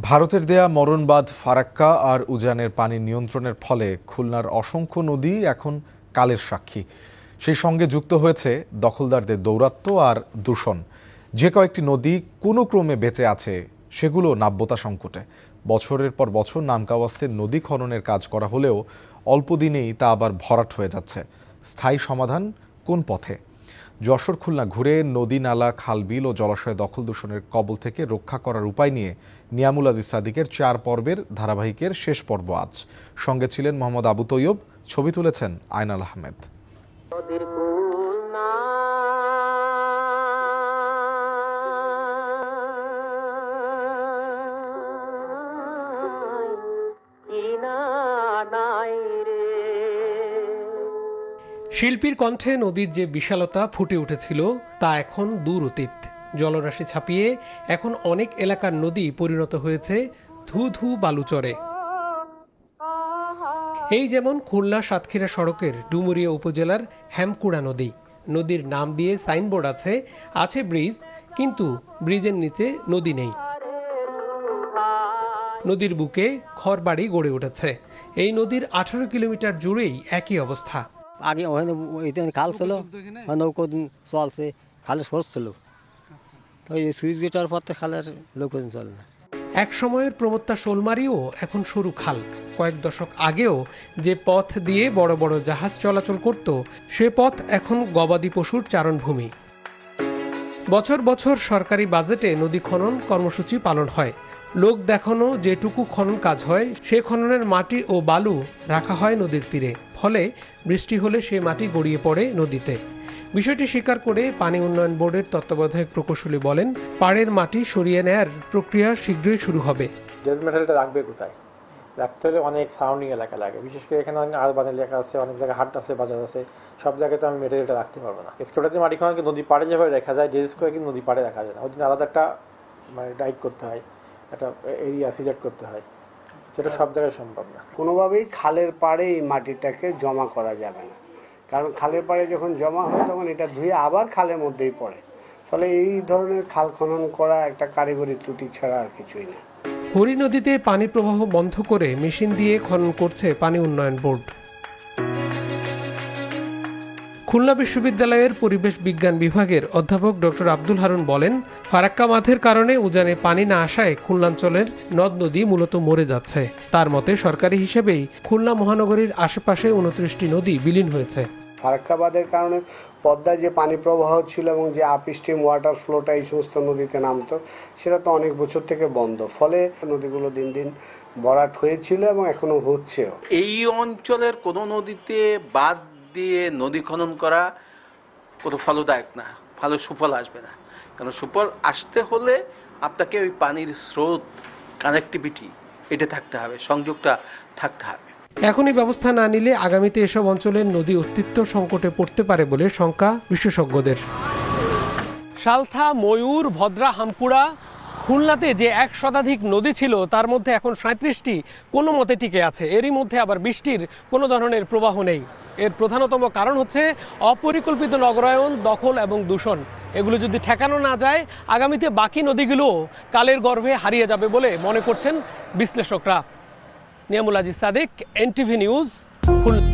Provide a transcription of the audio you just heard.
ভারতের দেয়া মরণবাঁধ ফারাক্কা আর উজানের পানি নিয়ন্ত্রণের ফলে খুলনার অসংখ্য নদী এখন কালের সাক্ষী। সেই সঙ্গে যুক্ত হয়েছে দখলদারদের দৌরাত্ম্য আর দূষণ। যে কয়েকটি নদী কোনো ক্রমে বেঁচে আছে সেগুলো নাব্যতা সংকটে। বছরের পর বছর নামকাওয়াস্তের নদী খননের কাজ করা হলেও অল্প দিনেই তা আবার ভরাট হয়ে যাচ্ছে। স্থায়ী সমাধান কোন পথে? যশোর খুলনা ঘুরে নদী, নালা, খালবিল ও জলাশয় দখল দূষণের কবল থেকে রক্ষা করার উপায় নিয়ে নিয়ামুল আজিজ সাদিকের 4 পর্বের ধারাবাহিকের শেষ পর্ব আজ। সঙ্গে ছিলেন মোহাম্মদ আবু তৈয়ব, ছবি তুলেছেন আয়নাল আহমেদ। শিল্পীর কণ্ঠে নদীর যে বিশালতা ফুটে উঠেছিল তা এখন দূর অতীত। জলরাশি ছাপিয়ে এখন অনেক এলাকার নদী পরিণত হয়েছে ধু ধু বালুচরে। এই যেমন খুলনা সাতক্ষীরা সড়কের ডুমুরিয়া উপজেলার হেমকুড়া নদী। নদীর নাম দিয়ে সাইনবোর্ড আছে ব্রিজ, কিন্তু ব্রিজের নিচে নদী নেই। নদীর বুকে ঘরবাড়ি গড়ে উঠেছে। এই নদীর 18 কিলোমিটার জুড়েই একই অবস্থা। আগে ওখানে খাল ছিল, নৌকো চলছে, খালে সোর্স ছিল, তো এই সুইচ গেটার পর তো খালের লোকজন চলে না। এক সময়ের প্রমত্তা শোলমারিও এখন সরু খাল। কয়েক দশক আগেও যে পথ দিয়ে বড় বড় জাহাজ চলাচল করত, সে পথ এখন গবাদি পশুর চারণভূমি। বছর বছর সরকারি বাজেটে নদী খনন কর্মসূচি পালন হয়। লোক দেখানো যেটুকু খনন কাজ হয়, সে খননের মাটি ও বালু রাখা হয় নদীর তীরে। ফলে বৃষ্টি হলে সে মাটি গড়িয়ে পড়ে নদীতে। বিষয়টি স্বীকার করে পানি উন্নয়ন বোর্ডের তত্ত্বাবধায়ক প্রকৌশলী বলেন, পাড়ের মাটি সরিয়ে নেয়ার প্রক্রিয়া শীঘ্রই শুরু হবে। ড্রেস মেটেরিয়ালটা রাখবে কোথায়? রাখতে হলে অনেক সারাউন্ডিং এলাকা লাগে, বিশেষ করে এখানে অনেক আরবান এলাকা আছে, অনেক জায়গায় হাট আছে, বাজার আছে, সব জায়গায় তো আমি মেটেরিয়ালটা রাখতে পারবো না। স্কেপটাতে মাটি খননকে নদী পাড়ে যেভাবে রাখা যায়, ড্রেস করে কিন্তু নদী পাড়ে রাখা যায় না। ওই দিন আলাদা একটা মানে ডাইট করতে হয়, একটা এরিয়া সিলেক্ট করতে হয়, যেটা সব জায়গায় সম্ভব না। কোনোভাবেই খালের পাড়ে এই মাটিটাকে জমা করা যাবে না, কারণ খালের পাড়ে যখন জমা হয় তখন এটা ধুয়ে আবার খালের মধ্যেই পড়ে। ফলে এই ধরনের খাল খনন করা একটা কারিগরি ত্রুটি ছাড়া আর কিছুই না। হরি নদীতে পানি প্রবাহ বন্ধ করে মেশিন দিয়ে খনন করছে পানি উন্নয়ন বোর্ড। খুলনা বিশ্ববিদ্যালয়ের পরিবেশ বিজ্ঞান বিভাগের অধ্যাপক ডক্টর আব্দুল হারুন বলেন, ফারাক্কা বাঁধের কারণে উজানে পানি না আসায় খুলনাঞ্চলের নদ নদী মূলত মরে যাচ্ছে। তার মতে সরকারি হিসেবেই খুলনা মহানগরীর আশেপাশে 29টি নদী বিলীন হয়েছে। ফারাক্কা বাঁধের কারণে পদ্মায় যে পানি প্রবাহ ছিল এবং যে আপস্ট্রিম ওয়াটার ফ্লোটা এই সমস্ত নদীতে নামতো, সেটা তো অনেক বছর থেকে বন্ধ। ফলে নদীগুলো দিন দিন ভরাট হয়েছিল এবং এখনো হচ্ছেও। এই অঞ্চলের কোনো নদীতে বাঁধ দিয়ে নদী খনন করা কোনো ফলদায়ক না, ভালো সুফল আসবে না। কারণ সুফল আসতে হলে আপনাকে ওই পানির স্রোত, কানেক্টিভিটি এটা থাকতে হবে, সংযোগটা থাকতে হবে। এখনই ব্যবস্থা না নিলে আগামীতে এসব অঞ্চলের নদী অস্তিত্ব সংকটে পড়তে পারে বলে শঙ্কা বিশেষজ্ঞদের। সালথা, ময়ূর, ভদ্রা, হামকুড়া, খুলনাতে যে 1 শতাধিক নদী ছিল তার মধ্যে এখন 37টি কোনো মতে টিকে আছে। এরই মধ্যে আবার বৃষ্টির কোনো ধরনের প্রবাহ নেই। এর প্রধানতম কারণ হচ্ছে অপরিকল্পিত নগরায়ন, দখল এবং দূষণ। এগুলো যদি ঠেকানো না যায়, আগামীতে বাকি নদীগুলোও কালের গর্ভে হারিয়ে যাবে বলে মনে করছেন বিশ্লেষকরা। Niyamul Aziz Sadiq, NTV news, Khulna.